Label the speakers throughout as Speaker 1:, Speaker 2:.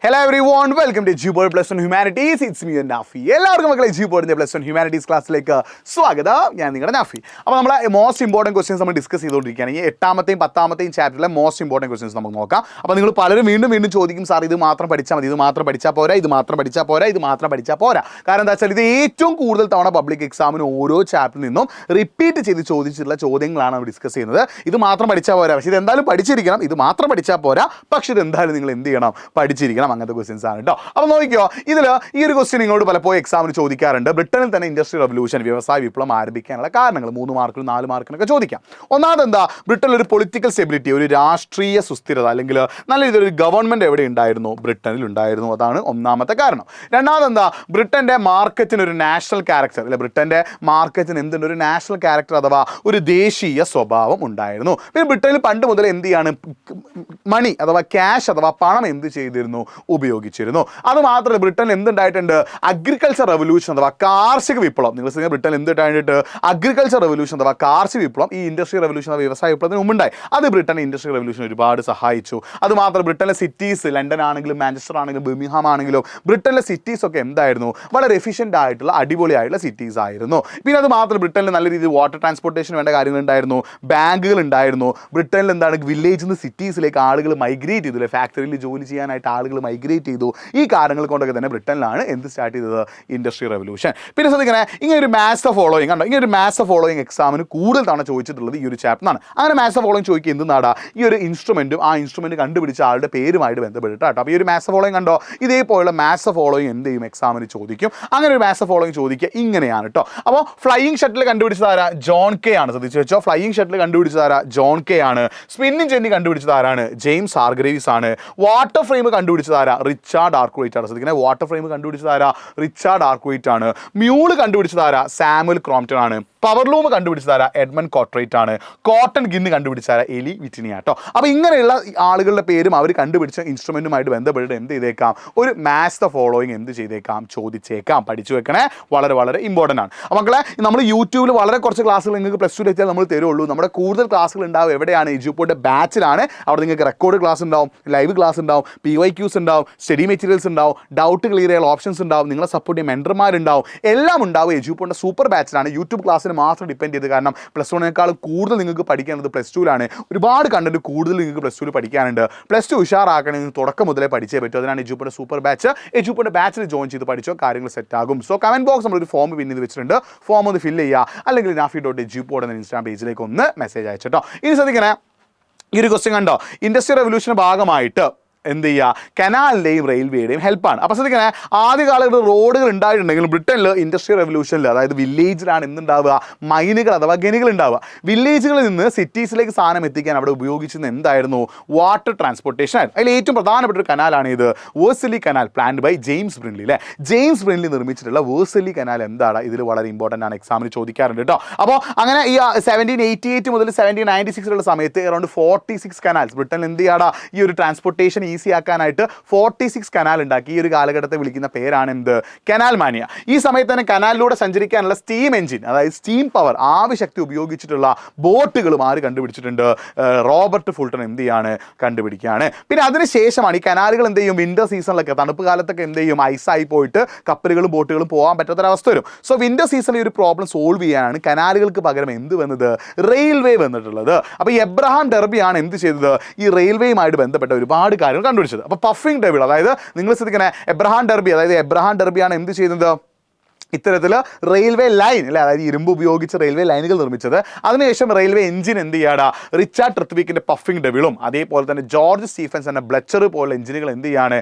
Speaker 1: Hello everyone, welcome to G-Board Plus One Humanities. It's me and Nafi. എല്ലാവർക്കും മക്കളെ G-Board Plus One Humanities ക്ലാസ്സിലേക്ക് സ്വാഗതം. ഞാൻ നിങ്ങളുടെ നാഫി. അപ്പോൾ നമ്മൾ മോസ്റ്റ് ഇമ്പോർട്ടൻറ്റ് ക്വസ്റ്റ്യൻസ് നമ്മൾ ഡിസ്കസ് ചെയ്തുകൊണ്ടിരിക്കുകയാണ്. ഈ 8ാമത്തെയും 10ാമത്തെയും ചാപ്റ്ററിലെ മോസ്റ്റ് ഇമ്പോർട്ടൻറ്റ് ക്വസ്റ്റ്യൻസ് നമുക്ക് നോക്കാം. അപ്പോൾ നിങ്ങൾ പലരും വീണ്ടും ചോദിക്കും, സാർ ഇത് മാത്രം പഠിച്ചാൽ മതി, ഇത് മാത്രം പഠിച്ചാൽ പോരാ, ഇത് മാത്രം പഠിച്ചാൽ പോരാ, ഇത് മാത്രം പഠിച്ചാൽ പോരാ. കാരണം എന്താ വെച്ചാൽ ഇത് ഏറ്റവും കൂടുതൽ തവണ പബ്ലിക് എക്സാമിന് ഓരോ ചാപ്റ്ററിൽ നിന്നും റിപ്പീറ്റ് ചെയ്ത് ചോദിച്ചിട്ടുള്ള ചോദ്യങ്ങളാണ് നമ്മൾ ഡിസ്കസ് ചെയ്യുന്നത്. ഇത് മാത്രം പഠിച്ചാൽ പോരാ, പക്ഷേ ഇത് എന്തായാലും പഠിച്ചിരിക്കണം. ഇത് മാത്രം പഠിച്ചാൽ പോരാ, പക്ഷേ ഇത് എന്തായാലും നിങ്ങൾ എന്ത് ചെയ്യണം, പഠിച്ചിരിക്കണം. അങ്ങനത്തെ ക്വസ്റ്റ്യൻസ് ആണ് കേട്ടോ. അപ്പോൾ നോക്കിയോ, ഇതിൽ ഈ ഒരു ക്വസ്റ്റ്യൻ നിങ്ങളോട് പലപ്പോഴും എക്സാമിന് ചോദിക്കാറുണ്ട്. ബ്രിട്ടനിൽ തന്നെ ഇൻഡസ്ട്രിയൽ റവല്യൂഷൻ, വ്യവസായ വിപ്ലവം ആരംഭിക്കാനുള്ള കാരണങ്ങൾ 3 മാർക്കിനും 4 മാർക്കിനൊക്കെ ചോദിക്കാം. ഒന്നാമത് എന്താ, ബ്രിട്ടനിൽ ഒരു പൊളിറ്റിക്കൽ സ്റ്റെബിലിറ്റി, ഒരു രാഷ്ട്രീയ സുസ്ഥിരത അല്ലെങ്കിൽ നല്ല രീതിയിലൊരു ഗവൺമെൻറ് എവിടെ ഉണ്ടായിരുന്നു, ബ്രിട്ടനിൽ ഉണ്ടായിരുന്നു. അതാണ് ഒന്നാമത്തെ കാരണം. രണ്ടാമത് എന്താ, ബ്രിട്ടൻ്റെ മാർക്കറ്റിന് ഒരു നാഷണൽ ക്യാരക്ടർ, അല്ലെ ബ്രിട്ടൻ്റെ മാർക്കറ്റിന് എന്തുണ്ട്, ഒരു നാഷണൽ ക്യാരക്ടർ അഥവാ ഒരു ദേശീയ സ്വഭാവം ഉണ്ടായിരുന്നു. പിന്നെ ബ്രിട്ടനിൽ പണ്ട് മുതൽ എന്ത് ചെയ്യാണ്, മണി അഥവാ ക്യാഷ് അഥവാ പണം എന്ത് ചെയ്തിരുന്നു, ഉപയോഗിച്ചിരുന്നു. അതുമാത്രമല്ല, ബ്രിട്ടനിൽ എന്തുണ്ടായിട്ടുണ്ട്, അഗ്രികൾച്ചർ റവല്യൂഷൻ അഥവാ കാർഷിക വിപ്ലവം. നിങ്ങൾ ബ്രിട്ടനിൽ എന്തുണ്ടായിട്ട് അഗ്രികൾച്ചർ റവല്യൂഷൻ അഥവാ കാർഷിക വിപ്ലവം ഈ ഇൻഡസ്ട്രിയൽ റവല്യൂഷൻ അഥവാ വ്യവസായ വിപ്ലവത്തിന് മുമ്പുണ്ടായി. അത് ബ്രിട്ടൻ ഇൻഡസ്ട്രിയൽ റവല്യൂഷൻ ഒരുപാട് സഹായിച്ചു. അതുമാത്രം ബ്രിട്ടനിലെ സിറ്റീസ്, ലണ്ടൻ ആണെങ്കിലും മാഞ്ചസ്റ്റർ ആണെങ്കിലും ബർമിംഗ്ഹാം ആണെങ്കിലും ബ്രിട്ടനിലെ സിറ്റീസ് ഒക്കെ എന്തായിരുന്നു, വളരെ എഫിഷ്യൻ്റ് ആയിട്ടുള്ള അടിപൊളിയായിട്ടുള്ള സിറ്റീസ് ആയിരുന്നു. പിന്നെ അത് മാത്രം ബ്രിട്ടനിൽ നല്ല രീതിയിൽ വാട്ടർ ട്രാൻസ്പോർട്ടേഷൻ വേണ്ട കാര്യങ്ങൾ ഉണ്ടായിരുന്നു, ബാങ്കുകൾ ഉണ്ടായിരുന്നു. ബ്രിട്ടനിൽ എന്താണ്, വില്ലേജിൽ നിന്ന് സിറ്റീസിലേക്ക് ആളുകൾ മൈഗ്രേറ്റ് ചെയ്തു, ഫാക്ടറിയിൽ ജോലി ചെയ്യാനായിട്ട് ആളുകൾ മൈഗ്രേറ്റ് ചെയ്തു. ഈ കാരണങ്ങൾ കൊണ്ടൊക്കെ തന്നെ ബ്രിട്ടനിലാണ് എന്ത് സ്റ്റാർട്ട് ചെയ്തത്, ഇൻഡസ്ട്രിയൽ റവല്യൂഷൻ. പിന്നെ ശ്രദ്ധിക്കണേ, ഇങ്ങനെ ഒരു മാത്സ് ഓഫ് ഫോളോയിങ് കണ്ടോ, ഇങ്ങനെ ഒരു മാത്സ് ഓഫ് ഫോളോയിങ് എക്സാമിന് കൂടുതൽ തവണ ചോദിച്ചിട്ടുള്ളത് ഈ ഒരു ചാപ്റ്ററാണ്. അങ്ങനെ മാത്സ് ഓഫ് ഫോളോയിങ് ചോദിക്കുക എന്ത് നാടാ, ഈ ഒരു ഇൻസ്ട്രുമെൻറ്റും ആ ഇൻസ്ട്രുമെൻറ്റ് കണ്ടുപിടിച്ച ആളുടെ പേരുമായിട്ട് ബന്ധപ്പെട്ടിട്ടാണ്. അപ്പോൾ ഈ ഒരു മാത്സ് ഓഫ് ഫോളോയിങ് കണ്ടോ, ഇതേപോലുള്ള മാത്സ് ഓഫ് ഫോളോയിങ് എന്ത് ചെയ്യും, എക്സാമിന് ചോദിക്കും. അങ്ങനെ ഒരു മാത്സ് ഓഫ് ഫോളോയിങ് ചോദിക്കുക ഇങ്ങനെയാണ് കേട്ടോ. അപ്പോൾ ഫ്ലൈയിങ് ഷട്ടിൽ കണ്ടുപിടിച്ചതാരാ, ജോൺ കെ ആണ്. ശ്രദ്ധിച്ചു വെച്ചോ, ഫ്ലൈയിങ് ഷട്ടിൽ കണ്ടുപിടിച്ചതാരാ, ജോൺ കെ ആണ്. സ്പിന്നിങ് ചെന്നി കണ്ടുപിടിച്ചതാരാണ്, ജെയിംസ് ഹാർഗ്രേവ്സ് ആണ്. വാട്ടർ ഫ്രെയിം കണ്ടുപിടിച്ചതാരാ, റിച്ചാർഡ് ആർക്വൈറ്റ് ആണ്. ശ്രദ്ധിക്കുന്നത്, വാട്ടർ ഫ്രെയിം കണ്ടുപിടിച്ചതാരാ, റിച്ചാർഡ് ആർക്വൈറ്റ് ആണ്. മ്യൂള് കണ്ടുപിടിച്ചതാരാ, സാമുവൽ ക്രോംപ്റ്റൺ ആണ്. പവർലൂം കണ്ടുപിടിച്ചതാരാ, എഡ്മണ്ട് കോട്രേറ്റ് ആണ്. കോട്ടൺ ഗിന്ന് കണ്ടുപിടിച്ചതാരാ, എലി വിറ്റിനി ആട്ടോ. അപ്പോൾ ഇങ്ങനെയുള്ള ആളുകളുടെ പേരും അവർ കണ്ടുപിടിച്ച ഇൻസ്ട്രുമെൻറ്റുമായിട്ട് ബന്ധപ്പെട്ടിട്ട് എന്ത് ചെയ്തേക്കാം, ഒരു മാത്സ് ദ ഫോളോയിങ് എന്ത് ചെയ്തേക്കാം, ചോദിച്ചേക്കാം. പഠിച്ചു വെക്കണേ, വളരെ വളരെ ഇമ്പോർട്ടൻ്റ് ആണ്. അപ്പോൾ മക്കളെ, നമ്മൾ യൂട്യൂബിൽ വളരെ കുറച്ച് ക്ലാസ്സുകൾ നിങ്ങൾക്ക് പ്ലസ് 2 എത്തിയാൽ നമ്മൾ തരുള്ളൂ. നമ്മുടെ കൂടുതൽ ക്ലാസ്സുകൾ ഉണ്ടാവും എവിടെയാണ്, എജ്യൂപോയുടെ ബാച്ചിലാണ്. അവിടെ നിങ്ങൾക്ക് റെക്കോർഡ് ക്ലാസ് ഉണ്ടാവും, ലൈവ് ക്ലാസ് ഉണ്ടാവും, PYQs ഉണ്ടാവും, സ്റ്റഡി മെറ്റീരിയൽസ് ഉണ്ടാവും, ഡൗട്ട് ക്ലിയർ ചെയ്യാൻ ഓപ്ഷൻസ് ഉണ്ടാവും, നിങ്ങളെ സപ്പോർട്ട് ചെയ്യാൻ മെൻറ്റർമാരുണ്ടാവും, എല്ലാം ഉണ്ടാവും. എജ്യൂപോയുടെ സൂപ്പർ ബാച്ചിലാണ്. യൂട്യൂബ് ക്ലാസ്സിന് മാത്രം ഡിപ്പെൻഡ് ചെയ്ത്, കാരണം പ്ലസ് 1നേക്കാൾ കൂടുതൽ നിങ്ങൾക്ക് പഠിക്കാനുള്ളത് പ്ലസ് 2ലാണ്. ഒരുപാട് കണ്ടന്റ് കൂടുതൽ നിങ്ങൾക്ക് പ്ലസ് 2 പഠിക്കാനുണ്ട്. പ്ലസ് 2 ഉഷാറാക്കണമെങ്കിൽ തുടക്കം മുതലേ പഠിച്ചേ പറ്റും. അതിനാണ് എജ്യൂപോയുടെ സൂപ്പർ ബാച്ച്. എജ്യൂപോയുടെ ബാച്ചിൽ ജോയിൻ ചെയ്ത് പഠിച്ചോ, കാര്യങ്ങൾ സെറ്റ് ആകും. സോ കമന്റ് ബോക്സ് നമ്മളൊരു ഫോം പിൻ ചെയ്ത് വെച്ചിട്ടുണ്ട്, ഫോം ഒന്ന് ഫില്ല് ചെയ്യുക, അല്ലെങ്കിൽ nafi.ejupo എന്ന ഇൻസ്റ്റാഗ്രാം പേജിലേക്ക് ഒന്ന് മെസ്സേജ് അയച്ചിട്ടോ. ഇനി ശ്രദ്ധിക്കണേ, ഈ ഒരു ക്വസ്റ്റ്യൻ കണ്ടോ, ഇൻഡസ്ട്രിയൽ റവല്യൂഷൻ്റെ ഭാഗമായിട്ട് എന്ത് ചെയ്യുക, കനാലിൻ്റെയും റെയിൽവേയുടെയും ഹെൽപ്പാണ്. അപ്പോൾ ശ്രദ്ധിക്കണേ, ആദ്യ കാലങ്ങളിൽ റോഡുകൾ ഉണ്ടായിട്ടുണ്ടെങ്കിലും ബ്രിട്ടനിൽ ഇൻഡസ്ട്രിയൽ റവല്യൂഷനിൽ, അതായത് വില്ലേജിലാണ് എന്തുണ്ടാവുക, മൈനുകൾ അഥവാ ഖനികൾ ഉണ്ടാവുക. വില്ലേജുകളിൽ നിന്ന് സിറ്റീസിലേക്ക് സാധനം എത്തിക്കാൻ അവിടെ ഉപയോഗിച്ചിരുന്ന എന്തായിരുന്നു, വാട്ടർ ട്രാൻസ്പോർട്ടേഷൻ ആയിരുന്നു. അതിൽ ഏറ്റവും പ്രധാനപ്പെട്ട ഒരു കനാലാണ് ഇത്, വേഴ്സലി കനാൽ, പ്ലാൻഡ് ബൈ ജെയിംസ് ബ്രിൻലി. അല്ലേ, ജെയിംസ് ബ്രിൻലി നിർമ്മിച്ചിട്ടുള്ള വേഴ്സലി കനാൽ എന്താണ്, ഇതിൽ വളരെ ഇമ്പോർട്ടൻ്റ് ആണ്, എക്സാമിന് ചോദിക്കാറുണ്ട് കേട്ടോ. അപ്പോൾ അങ്ങനെ ഈ 1788 മുതൽ 1796 സമയത്ത് അറൗണ്ട് 46 കനാൽസ് ബ്രിട്ടനിൽ എന്ത് ചെയ്യാടാ, ഈ ഒരു ട്രാൻസ്പോർട്ടേഷൻ ഈസി ആക്കാനായിട്ട് 46 കനാൽ ഉണ്ടാക്കി. ഈ ഒരു കാലഘട്ടത്തെ വിളിക്കുന്ന പേരാണ് എന്ത്, കനാൽ മാനിയ. ഈ സമയത്ത് തന്നെ കനാലിലൂടെ സഞ്ചരിക്കാനുള്ള സ്റ്റീം എഞ്ചിൻ, അതായത് സ്റ്റീം പവർ, ആവശ്യശക്തി ഉപയോഗിച്ചിട്ടുള്ള ബോട്ടുകളും ആര് കണ്ടുപിടിച്ചിട്ടുണ്ട്, റോബർട്ട് ഫുൾട്ടൺ എന്ത് ചെയ്യാണ്, കണ്ടുപിടിക്കുകയാണ്. പിന്നെ അതിനുശേഷമാണ് ഈ കനാലുകൾ എന്ത് ചെയ്യും, വിന്റർ സീസണിലൊക്കെ, തണുപ്പ് കാലത്തൊക്കെ എന്ത് ചെയ്യും, ഐസായി പോയിട്ട് കപ്പലുകളും ബോട്ടുകളും പോകാൻ പറ്റാത്തൊരവസ്ഥ വരും. സോ വിന്റർ സീസണിൽ ഒരു പ്രോബ്ലം സോൾവ് ചെയ്യാനാണ് കനാലുകൾക്ക് പകരം എന്ത് വന്നത്, റെയിൽവേ വന്നിട്ടുള്ളത്. അപ്പോൾ ഈ എബ്രഹാം ഡെർബിയാണ് എന്ത് ചെയ്തത്, ഈ റെയിൽവേയുമായിട്ട് ബന്ധപ്പെട്ട ഒരുപാട് കാര്യങ്ങൾ കണ്ടുപിടിച്ചത്. അപ്പോൾ പഫിംഗ് ഡെവിൾ, അതായത് നിങ്ങൾ ശ്രദ്ധിക്കണേ, എബ്രഹാം ഡെർബിയാണ് എന്ത് ചെയ്യുന്നത്, ഇത്തരത്തിൽ റെയിൽവേ ലൈൻ, അല്ലേ, അതായത് ഇരുമ്പ് ഉപയോഗിച്ച് റെയിൽവേ ലൈനുകൾ നിർമ്മിച്ചത്. അതിനുശേഷം റെയിൽവേ എഞ്ചിൻ എന്ത് ചെയ്യാടാ, റിച്ചാർഡ് ട്രിത്വിക്കിൻ്റെ പഫിംഗ് ഡെവിളും, അതേപോലെ തന്നെ ജോർജ് സ്റ്റീഫൻസ് എന്ന ബ്ലെച്ചർ പോലുള്ള എഞ്ചിനുകൾ എന്ത് ചെയ്യാണ്,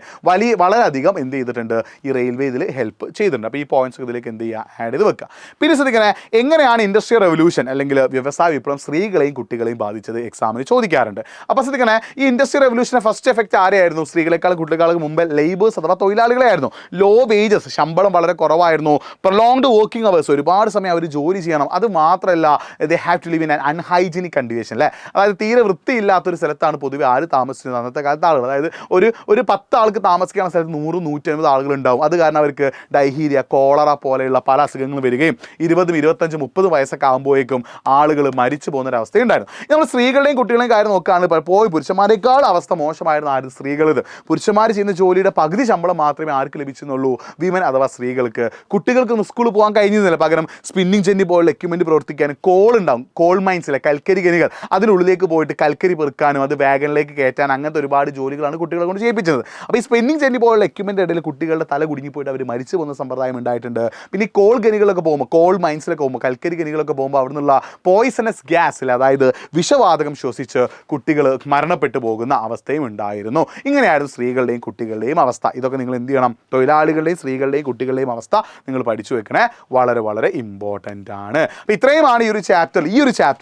Speaker 1: വളരെയധികം എന്ത് ചെയ്തിട്ടുണ്ട്, ഈ റെയിൽവേ ഇതിൽ ഹെൽപ്പ് ചെയ്തിട്ടുണ്ട്. അപ്പോൾ ഈ പോയിന്റ്സ് ഇതിലേക്ക് എന്ത് ചെയ്യുക, ആഡ് ചെയ്ത് വെക്കുക. പിന്നെ ശ്രദ്ധിക്കണേ, എങ്ങനെയാണ് ഇൻഡസ്ട്രിയൽ റവല്യൂഷൻ അല്ലെങ്കിൽ വ്യവസായ വിപ്ലവം സ്ത്രീകളെയും കുട്ടികളെയും ബാധിച്ചത്, എക്സാമിന് ചോദിക്കാറുണ്ട്. അപ്പോൾ ശ്രദ്ധിക്കണേ, ഈ ഇൻഡസ്ട്രിയൽ റവല്യൂഷൻ്റെ ഫസ്റ്റ് എഫക്റ്റ് ആരെയായിരുന്നു, സ്ത്രീകളെക്കാളും കുട്ടികളെക്കാളും മുമ്പ് ലേബേഴ്സ് അഥവാ തൊഴിലാളികളെയായിരുന്നു. ലോ വേജസ്, ശമ്പളം വളരെ കുറവായിരുന്നു, പ്രൊലോങ്ഡ് വർക്കിംഗ് അവേഴ്സ്, ഒരുപാട് സമയം അവർ ജോലി ചെയ്യണം. അത് മാത്രമല്ല they have to live in an unhygienic condition അല്ലേ. അതായത് തീരെ വൃത്തിയില്ലാത്തൊരു സ്ഥലത്താണ് പൊതുവെ ആര് താമസിക്കുന്നത് അന്നത്തെ കാലത്ത് ആളുകൾ. അതായത് ഒരു 10 ആൾക്ക് താമസിക്കുന്ന സ്ഥലത്ത് 100-150 ആളുകൾ ഉണ്ടാവും. അത് കാരണം അവർക്ക് ഡൈഹീരിയ, കോളറ പോലെയുള്ള പല അസുഖങ്ങളും വരികയും 20, 25, 30 വയസ്സൊക്കെ ആകുമ്പോഴേക്കും ആളുകൾ മരിച്ചു പോകുന്നൊരവസ്ഥയുണ്ടായിരുന്നു. നമ്മൾ സ്ത്രീകളുടെയും കുട്ടികളുടെയും കാര്യം നോക്കുകയാണെങ്കിൽ പലപ്പോഴും പുരുഷന്മാരെക്കാൾ അവസ്ഥ മോശമായിരുന്നു ആരും സ്ത്രീകളത്. പുരുഷന്മാർ ചെയ്യുന്ന ജോലിയുടെ പകുതി ശമ്പളം മാത്രമേ ആർക്ക് ലഭിച്ചെന്നുള്ളൂ, വിമൻ അഥവാ സ്ത്രീകൾക്ക്. കുട്ടികൾക്കൊന്നും സ്കൂളിൽ പോകാൻ കഴിഞ്ഞിരുന്നില്ല. പകരം സ്പിന്നിങ് ജെന്നി പോലുള്ള എക്യുപ്മെൻറ്റ് പ്രവർത്തിക്കാൻ കോൾ ഉണ്ടാവും, കോൾ മൈൻസിലെ കൽക്കരി ഖനികൾ, അതിനുള്ളിലേക്ക് പോയിട്ട് കൽക്കരി പെറുക്കാനും അത് വാഗണിലേക്ക് കയറ്റാൻ അങ്ങനത്തെ ഒരുപാട് ജോലികളാണ് കുട്ടികളെ കൊണ്ട് ചെയ്യിപ്പിച്ചത്. അപ്പോൾ ഈ സ്പിന്നിങ് ജെന്നി പോലുള്ള എക്യുപ്മെൻ്റ് ഇടയിൽ കുട്ടികളുടെ തല കുടുങ്ങിപ്പോയിട്ട് അവർ മരിച്ചു പോകുന്ന സമ്പ്രദായം ഉണ്ടായിട്ടുണ്ട്. പിന്നെ ഈ കോൾ ഖനികളൊക്കെ പോകുമ്പോൾ, കോൾ മൈൻസിലൊക്കെ പോകുമ്പോൾ, കൽക്കരി ഖനികളൊക്കെ പോകുമ്പോൾ അവിടെ നിന്നുള്ള പോയിസണസ് ഗ്യാസിൽ, അതായത് വിഷവാതകം ശ്വസിച്ച് കുട്ടികൾ മരണപ്പെട്ടു പോകുന്ന അവസ്ഥയും ഉണ്ടായിരുന്നു. ഇങ്ങനെയായിരുന്നു സ്ത്രീകളുടെയും കുട്ടികളുടെയും അവസ്ഥ. ഇതൊക്കെ നിങ്ങൾ എന്ത് ചെയ്യണം, തൊഴിലാളികളുടെയും സ്ത്രീകളുടെയും കുട്ടികളുടെയും അവസ്ഥ നിങ്ങൾ പഠിച്ചു വെക്കണേ, വളരെ വളരെ ഇമ്പോർട്ടൻ്റ് ആണ്. അപ്പോൾ ഇത്രയുമാണ് ഈ ഒരു ചാപ്റ്ററിൽ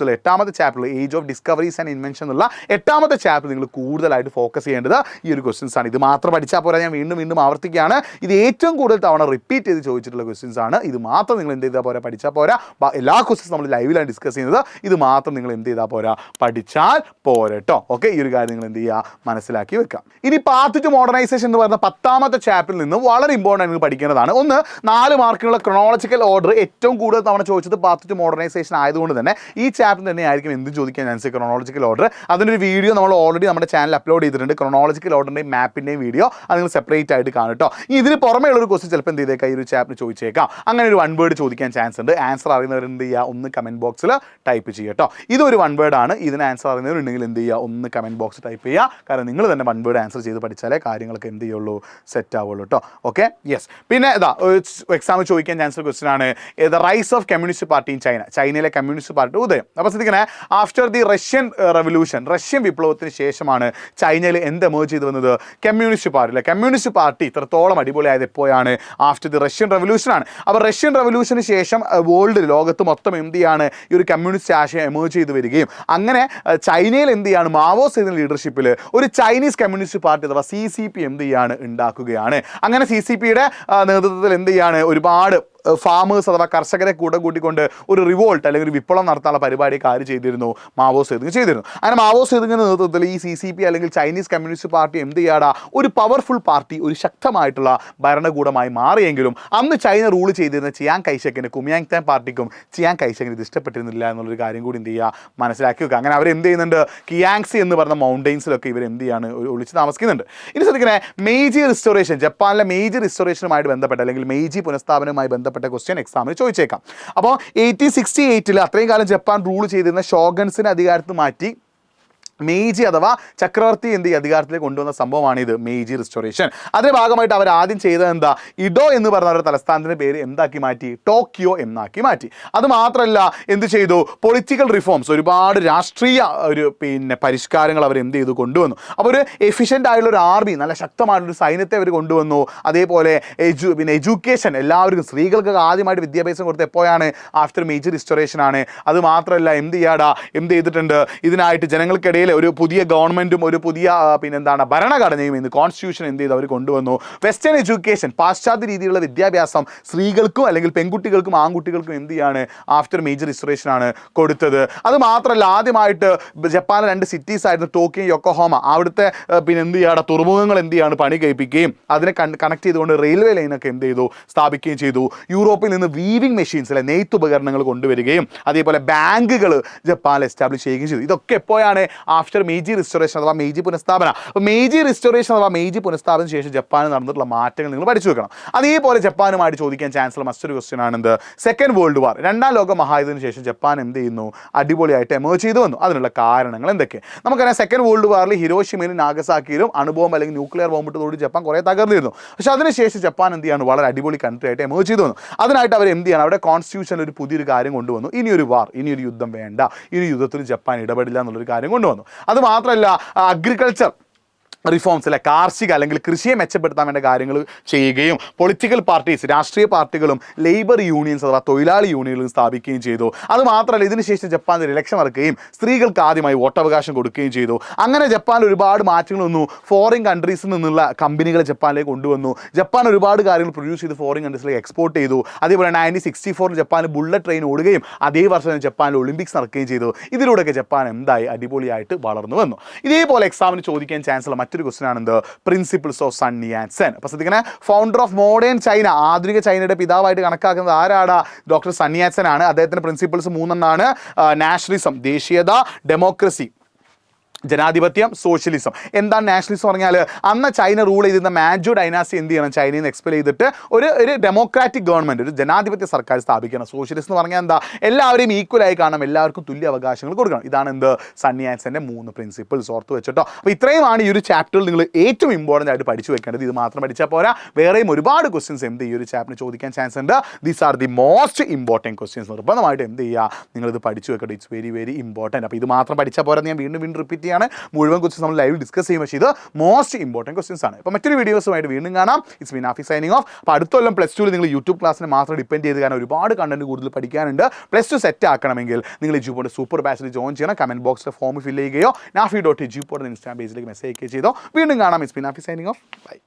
Speaker 1: 8ാമത്തെ ചാപ്റ്ററിൽ age of discoveries and invention എന്നുള്ള 8ാമത്തെ ചാപ്റ്റർ നിങ്ങൾ കൂടുതലായിട്ട് ഫോക്കസ് ചെയ്യേണ്ടത് ഈ ഒരു ക്വസ്റ്റ്യൻസ് ആണ്. ഇത് മാത്രം പഠിച്ചാൽ പോരാ, ഞാൻ വീണ്ടും ആവർത്തിക്കുകയാണ്. ഇത് ഏറ്റവും കൂടുതൽ തവണ റിപ്പീറ്റ് ചെയ്ത് ചോദിച്ചിട്ടുള്ള ക്വസ്റ്റ്യൻസ് ആണ്. ഇത് മാത്രം നിങ്ങൾ എന്ത് ചെയ്താൽ പോരാ, പഠിച്ചാൽ പോരാ. എല്ലാ ക്വസ്റ്റ്യൻസ് നമ്മൾ ലൈവിലാണ് ഡിസ്കസ് ചെയ്യുന്നത്. ഇത് മാത്രം നിങ്ങൾ എന്ത് ചെയ്താൽ പോരാ, പഠിച്ചാൽ പോരട്ടോ. ഓക്കെ, ഈ ഒരു കാര്യം നിങ്ങൾ എന്ത് ചെയ്യുക, മനസ്സിലാക്കി വെക്കാം. ഇനി പാത്ത് ടു മോഡേണൈസേഷൻ എന്ന് പറയുന്ന 10ാമത്തെ ചാപ്റ്ററിൽ നിന്ന് വളരെ ഇമ്പോർട്ടൻ്റ് നിങ്ങൾ പഠിക്കേണ്ടതാണ്. ഒന്ന്, 4 മാർക്കിനുള്ള ക്രോണോളജിക്കൽ ഓർഡർ ഏറ്റവും കൂടുതൽ തവണ ചോദിച്ചത് പാത്ത് ടു മോഡേണൈസേഷൻ ആയതുകൊണ്ട് തന്നെ ഈ ചാപ്റ്റർ തന്നെ ആയിരിക്കും എന്ത് ചോദിക്കാൻ ചാൻസ്, ക്രോണോളജിക്കൽ ഓർഡർ. അതിനൊരു വീഡിയോ നമ്മൾ ഓൾറെഡി നമ്മുടെ ചാനൽ അപ്ലോഡ് ചെയ്തിട്ടുണ്ട്. ക്രോണോളജിക്കൽ ഓർഡറിൻ്റെയും മാപ്പിൻ്റെയും വീഡിയോ അത് നിങ്ങൾ സെപ്പറേറ്റ് ആയിട്ട് കാണും കേട്ടോ. ഇനി ഇതിന് പുറമേ ഉള്ളൊരു ക്വസ്റ്റ്യൻ ചിലപ്പോൾ എന്ത് ചെയ്തേക്കാം, ഈ ഒരു ചാപ്റ്റർ ചോദിച്ചേക്കാം. അങ്ങനെ ഒരു 1 വേർഡ് ചോദിക്കാൻ ചാൻസ് ഉണ്ട്. ആൻസർ അറിയുന്നവർ എന്ത് ചെയ്യുക, ഒന്ന് കമൻറ്റ് ബോക്സിൽ ടൈപ്പ് ചെയ്യുക കേട്ടോ. ഇതൊരു 1 വേർഡ് ആണ്. ഇതിന് ആൻസർ അറിയുന്നവരുണ്ടെങ്കിൽ എന്ത് ചെയ്യുക, ഒന്ന് കമൻറ്റ് ബോക്സ് ടൈപ്പ് ചെയ്യുക. കാരണം നിങ്ങൾ തന്നെ 1 വേർഡ് ആൻസർ ചെയ്ത് പഠിച്ചാലേ കാര്യങ്ങളൊക്കെ എന്ത് ചെയ്യുള്ളൂ, സെറ്റ് ആവുള്ളൂ കേട്ടോ. Okay, yes. പിന്നെ എക്സാമിൽ ചോദിക്കാൻ ചാൻസ് ക്വസ്റ്റ്യൻ ആണ് the rise of communist party in China. ചൈനയിലെ കമ്മ്യൂണിസ്റ്റ് പാർട്ടി ഉദയം. അപ്പോൾ ശ്രദ്ധിക്കണേ, after the Russian revolution, Russian വിപ്ലവത്തിന് ശേഷമാണ് ചൈനയിൽ എന്ത് എമേർജ് ചെയ്ത് വന്നത്, കമ്മ്യൂണിസ്റ്റ് പാർട്ടി. അല്ലെ, കമ്മ്യൂണിസ്റ്റ് പാർട്ടി ഇത്രത്തോളം അടിപൊളിയായത് എപ്പോഴാണ്, ആഫ്റ്റർ ദി റഷ്യൻ റവല്യൂഷൻ ആണ്. അപ്പോൾ റഷ്യൻ റവല്യൂഷന് ശേഷം ലോകത്ത് മൊത്തം എന്ത് ചെയ്യാണ്, ഈ ഒരു കമ്മ്യൂണിസ്റ്റ് ആശയം എമേർജ് ചെയ്ത് വരികയും അങ്ങനെ ചൈനയിൽ എന്ത് ചെയ്യാണ്, മാവോ സേതുവിൻ്റെ ലീഡർഷിപ്പിൽ ഒരു ചൈനീസ് കമ്മ്യൂണിസ്റ്റ് പാർട്ടി അഥവാ CCP എന്ത് ചെയ്യാണ്, ഉണ്ടാക്കുകയാണ്. അങ്ങനെ CCPയുടെ നേതൃത്വത്തിൽ എന്ത് ചെയ്യാണ്, ഒരുപാട് ഫാമേഴ്സ് അഥവാ കർഷകരെ കൂട്ടിക്കൊണ്ട് ഒരു റിവോൾട്ട് അല്ലെങ്കിൽ ഒരു വിപ്ലവം നടത്താനുള്ള പരിപാടിയൊക്കെ ആര് ചെയ്തിരുന്നു, മാവോ സേതുങ് ചെയ്തിരുന്നു. അങ്ങനെ മാവോ സേതുങ്ങിൻ്റെ നേതൃത്വത്തിൽ ഈ CCP അല്ലെങ്കിൽ ചൈനീസ് കമ്മ്യൂണിസ്റ്റ് പാർട്ടി എന്ത് ചെയ്യാടാ, ഒരു പവർഫുൾ പാർട്ടി, ഒരു ശക്തമായിട്ടുള്ള ഭരണകൂടമായി മാറിയെങ്കിലും അന്ന് ചൈന റൂൾ ചെയ്തിരുന്ന ചിയാങ് കൈഷക്കിന്, കുമിയാങ് പാർട്ടിക്കും ചിയാങ് കൈഷക്കിന് ഇത് ഇഷ്ടപ്പെട്ടിരുന്നില്ല എന്നുള്ളൊരു കാര്യം കൂടി എന്ത് ചെയ്യുക, മനസ്സിലാക്കി വെക്കുക. അങ്ങനെ അവർ എന്ത് ചെയ്യുന്നുണ്ട്, കിയാങ്സി എന്ന് പറഞ്ഞ മൗണ്ടെയിൻസിലൊക്കെ ഇവർ എന്ത് ചെയ്യാണ്, ഒളിച്ച് താമസിക്കുന്നുണ്ട്. ഇനി ശ്രദ്ധിക്കണേ, മെയ്ജി റിസ്റ്റോറേഷൻ, ജപ്പാനിലെ മെയ്ജി റിസ്റ്റോറേഷനുമായിട്ട് ബന്ധപ്പെട്ട അല്ലെങ്കിൽ മെയ്ജി പുനഃസ്ഥാപനവുമായി ബന്ധപ്പെട്ട ക്വസ്റ്റ്യൻ എക്സാമിന് ചോദിച്ചേക്കാം. അപ്പോൾ 1868 അത്രയും കാലം ജപ്പാൻ റൂൾ ചെയ്തിരുന്ന ഷോഗൻസിനെ അധികാരത്തിൽ മാറ്റി മെയ്ജി അഥവാ ചക്രവർത്തി എന്ത് അധികാരത്തിലേക്ക് കൊണ്ടുവന്ന സംഭവമാണ് ഇത് മെയ്ജി റിസ്റ്റോറേഷൻ. അതിൻ്റെ ഭാഗമായിട്ട് അവർ ആദ്യം ചെയ്തത് എന്താ, ഇഡോ എന്ന് പറഞ്ഞ അവരുടെ തലസ്ഥാനത്തിൻ്റെ പേര് എന്താക്കി മാറ്റി, ടോക്കിയോ എന്നാക്കി മാറ്റി. അത് മാത്രമല്ല എന്ത് ചെയ്തു, പൊളിറ്റിക്കൽ റിഫോംസ്, ഒരുപാട് രാഷ്ട്രീയ പരിഷ്കാരങ്ങൾ അവർ എന്ത് ചെയ്തു, കൊണ്ടുവന്നു. അപ്പോൾ ഒരു എഫിഷ്യൻ്റ് ആയിട്ടുള്ള ഒരു ആർമി, നല്ല ശക്തമായിട്ടുള്ളൊരു സൈന്യത്തെ അവർ കൊണ്ടുവന്നു. അതേപോലെ എഡ്യൂക്കേഷൻ, എല്ലാവർക്കും സ്ത്രീകൾക്ക് ആദ്യമായിട്ട് വിദ്യാഭ്യാസം കൊടുത്ത് എപ്പോഴാണ്, ആഫ്റ്റർ മെയ്ജി റിസ്റ്റോറേഷൻ ആണ്. അത് മാത്രമല്ല എന്ത് ചെയ്തിട്ടുണ്ട്, ഇതിനായിട്ട് ജനങ്ങൾക്കിടയിൽ ഒരു പുതിയ ഗവൺമെൻറ്റും ഒരു പുതിയ ഭരണഘടനയും ഇന്ന് കോൺസ്റ്റിറ്റ്യൂഷൻ എന്ത് ചെയ്ത് അവർ കൊണ്ടുവന്നു. വെസ്റ്റേൺ എഡ്യൂക്കേഷൻ, പാശ്ചാത്യ രീതിയിലുള്ള വിദ്യാഭ്യാസം സ്ത്രീകൾക്കും അല്ലെങ്കിൽ പെൺകുട്ടികൾക്കും ആൺകുട്ടികൾക്കും എന്ത് ചെയ്യാണ്, ആഫ്റ്റർ മേജർ റിസ്റ്റോറേഷൻ ആണ് കൊടുത്തത്. അത് മാത്രമല്ല ആദ്യമായിട്ട് ജപ്പാനിലെ 2 സിറ്റീസ് ആയിരുന്നു ടോക്കിയോ, യോക്കോഹാമ. അവിടുത്തെ എന്ത് ചെയ്യാണ്, തുറമുഖങ്ങൾ എന്ത് ചെയ്യാണ്, പണി കഴിപ്പിക്കുകയും അതിനെ കണക്ട് ചെയ്തുകൊണ്ട് റെയിൽവേ ലൈനൊക്കെ എന്ത് ചെയ്തു, സ്ഥാപിക്കുകയും ചെയ്തു. യൂറോപ്പിൽ നിന്ന് വീവിംഗ് മെഷീൻസ് അല്ലെ, നെയ്ത്ത് ഉപകരണങ്ങൾ കൊണ്ടുവരികയും അതേപോലെ ബാങ്കുകൾ ജപ്പാനിൽ എസ്റ്റാബ്ലിഷ് ചെയ്യുകയും ചെയ്തു. ഇതൊക്കെ എപ്പോഴാണ്, ആഫ്റ്റർ മേജി റിസ്റ്റോറേഷൻ അഥവാ മേജി പുനഃസ്ഥാപന. അപ്പോൾ മേജി റിസ്റ്റോറേഷൻ അഥവാ മേജി പുനഃസ്ഥാപനത്തിന് ശേഷം ജപ്പാനിൽ നടന്നിട്ടുള്ള മാറ്റങ്ങൾ നിങ്ങൾ പഠിച്ചു വെക്കണം. അതേപോലെ ജപ്പാനുമായിട്ട് ചോദിക്കാൻ ചാൻസ് ഉള്ള മറ്റൊരു ക്വസ്റ്റ്യൻ ആണ് എന്ത്, സെക്കൻഡ് വേൾഡ് വാർ, 2ാം ലോക മഹായുദ്ധത്തിന് ശേഷം ജപ്പാൻ എന്ത് ചെയ്യുന്നു, അടിപൊളിയായിട്ട് എമേർജ് ചെയ്തു വന്നു. അതിനുള്ള കാരണങ്ങൾ എന്തൊക്കെ നമുക്കറിയാം. സെക്കൻഡ് വേൾഡ് വാറിൽ ഹിരോഷിമയിലും നാഗസാക്കിയിലും അണുബോംബ് അല്ലെങ്കിൽ ന്യൂക്ലിയർ ബോംബിട്ടതോട് ജപ്പാൻ കുറേ തകർന്നിരുന്നു. പക്ഷേ അതിനുശേഷം ജപ്പാൻ എന്ത് ചെയ്യാണ്, വളരെ അടിപൊളി കൺട്രി ആയിട്ട് എമേർജ് ചെയ്തു വന്നു. അതിനായിട്ട് അവർ എന്ത് ചെയ്യണം, അവിടെ കോൺസ്റ്റിറ്റ്യൂഷനിൽ ഒരു പുതിയൊരു കാര്യം കൊണ്ടുവന്നു, ഇനിയൊരു വാർ, ഇനിയൊരു യുദ്ധം വേണ്ട, ഇനി യുദ്ധത്തിൽ ജപ്പാൻ ഇടപെടില്ല എന്നുള്ളൊരു കാര്യം കൊണ്ടുവന്നു. അത് മാത്രമല്ല അഗ്രികൾച്ചർ റിഫോംസ് അല്ലെ കാർഷിക അല്ലെങ്കിൽ കൃഷിയെ മെച്ചപ്പെടുത്താൻ വേണ്ട കാര്യങ്ങൾ ചെയ്യുകയും പൊളിറ്റിക്കൽ പാർട്ടീസ് രാഷ്ട്രീയ പാർട്ടികളും ലേബർ യൂണിയൻസ് അഥവാ തൊഴിലാളി യൂണിയനുകളും സ്ഥാപിക്കുകയും ചെയ്തു. അതുമാത്രമല്ല ഇതിനുശേഷം ജപ്പാനിൽ ഇലക്ഷൻ നടക്കുകയും സ്ത്രീകൾക്ക് ആദ്യമായി വോട്ടവകാശം കൊടുക്കുകയും ചെയ്തു. അങ്ങനെ ജപ്പാനിൽ ഒരുപാട് മാറ്റങ്ങൾ വന്നു. ഫോറിൻ കൺട്രീസിൽ നിന്നുള്ള കമ്പനികളെ ജപ്പാനിലേക്ക് കൊണ്ടുവന്നു. ജപ്പാൻ ഒരുപാട് കാര്യങ്ങൾ പ്രൊഡ്യൂസ് ചെയ്ത് ഫോറിൻ കൺട്രീസിലേക്ക് എക്സ്പോർട്ട് ചെയ്തു. അതേപോലെ 1964 ജപ്പാനിൽ ബുള്ളറ്റ് ട്രെയിൻ ഓടുകയും അതേ വർഷം ജപ്പാനിൽ ഒളിമ്പിക്സ് നടക്കുകയും ചെയ്തു. ഇതിലൂടെയൊക്കെ ജപ്പാൻ എന്തായി അടിപൊളിയായിട്ട് വളർന്നു വന്നു. ഇതേപോലെ എക്സാമിന് ചോദിക്കാൻ ചാൻസ് ഉള്ള മറ്റൊരു ക്വസ്റ്റൻ ആണ് എന്ത് പ്രിൻസിപ്പിൾസ് ഓഫ് സൺ യാറ്റ്സെൻ. അപ്പോൾ ശ്രദ്ധിക്കണേ, ഫൗണ്ടർ ഓഫ് മോഡേൺ ചൈന, ആധുനിക ചൈനയുടെ പിതാവായിട്ട് കണക്കാക്കുന്നത് ആരാണ്? ഡോക്ടർ സൺ യാറ്റ്സെൻ ആണ്. അദ്ദേഹത്തിന്റെ പ്രിൻസിപ്പിൾസ് 3 നാഷണലിസം ദേശീയത, ഡെമോക്രസി ജനാധിപത്യം, സോഷ്യലിസം. എന്താണ് നാഷണലിസം പറഞ്ഞാൽ? അന്ന് ചൈന റൂൾ ചെയ്തിരുന്ന മാജോ ഡൈനാസ്റ്റി എന്ത് ചെയ്യണം? ചൈനയിൽ നിന്ന് എക്സ്പെൽ ചെയ്തിട്ട് ഒരു ഡെമോക്രാറ്റിക് ഗവൺമെൻറ്, ഒരു ജനാധിപത്യ സർക്കാർ സ്ഥാപിക്കണം. സോഷ്യലിസ്റ്റ് എന്ന് പറഞ്ഞാൽ എന്താ? എല്ലാവരെയും ഈക്വലായി കാണണം, എല്ലാവർക്കും തുല്യ അവകാശങ്ങൾ കൊടുക്കണം. ഇതാണ് എന്ത് സൺ യാറ്റ്സെൻ്റെ 3 പ്രിൻസിപ്പിൾസ്. ഓർത്ത് വെച്ചിട്ടോ. അപ്പോൾ ഇത്രയുമാണ് ഈ ഒരു ചാപ്റ്ററിൽ നിങ്ങൾ ഏറ്റവും ഇമ്പോർട്ടൻ്റ് ആയിട്ട് പഠിച്ചു വെക്കേണ്ടത്. ഇത് മാത്രം പഠിച്ചാൽ പോരാ, വേറെയും ഒരുപാട് ക്വസ്റ്റ്യൻസ് എന്ത് ഈ ഒരു ചാപ്റ്ററിന് ചോദിക്കാൻ ചാൻസ് ഉണ്ട്. These are the most important questions. നിർബന്ധമായിട്ട് എന്ത് ചെയ്യുക? നിങ്ങളിത് പഠിച്ചു വെക്കട്ടെ. It's very very important. അപ്പോൾ ഇത് മാത്രം പഠിച്ചാൽ പോരാ, ഞാൻ വീണ്ടും റിപ്പീറ്റ് ചെയ്യാണ്. മുഴുവൻ ക്വസ്റ്റ്യൻസ് നമ്മൾ ലൈവ് ഡിസ്കസ് ചെയ്യും. പക്ഷേ ഇത് മോസ്റ്റ് ഇമ്പോർട്ടൻറ്റ് ക്വസ്റ്റ്യൻസ് ആണ്. അപ്പോൾ മറ്റൊരു വീഡിയോസുമായിട്ട് വീണ്ടും കാണാം. It's me Nafi signing of. അപ്പോൾ അടുത്ത കൊല്ലം +2 നിങ്ങൾ യൂട്യൂബ് ക്ലാസ്സിനെ മാത്രം ഡിപ്പെൻഡ് ചെയ്ത്, കാരണം ഒരുപാട് കണ്ടന്റ് കൂടുതൽ പഠിക്കാനുണ്ട്. +2 സെറ്റ് ആക്കണമെങ്കിൽ നിങ്ങൾ എജ്യൂപോർട്ട് സൂപ്പർ ബാച്ചിൽ ജോയിൻ ചെയ്യണം. കമന്റ് ബോക്സിൽ ഫോം ഫില്ല് ചെയ്യുകയോ nafi.ejupod ഇൻസ്റ്റാഗ്രാം പേജിലേക്ക് മെസ്സേജ് അയക്കുകയോ ചെയ്തോ. വീണ്ടും കാണാം. It's me Nafi signing off. By.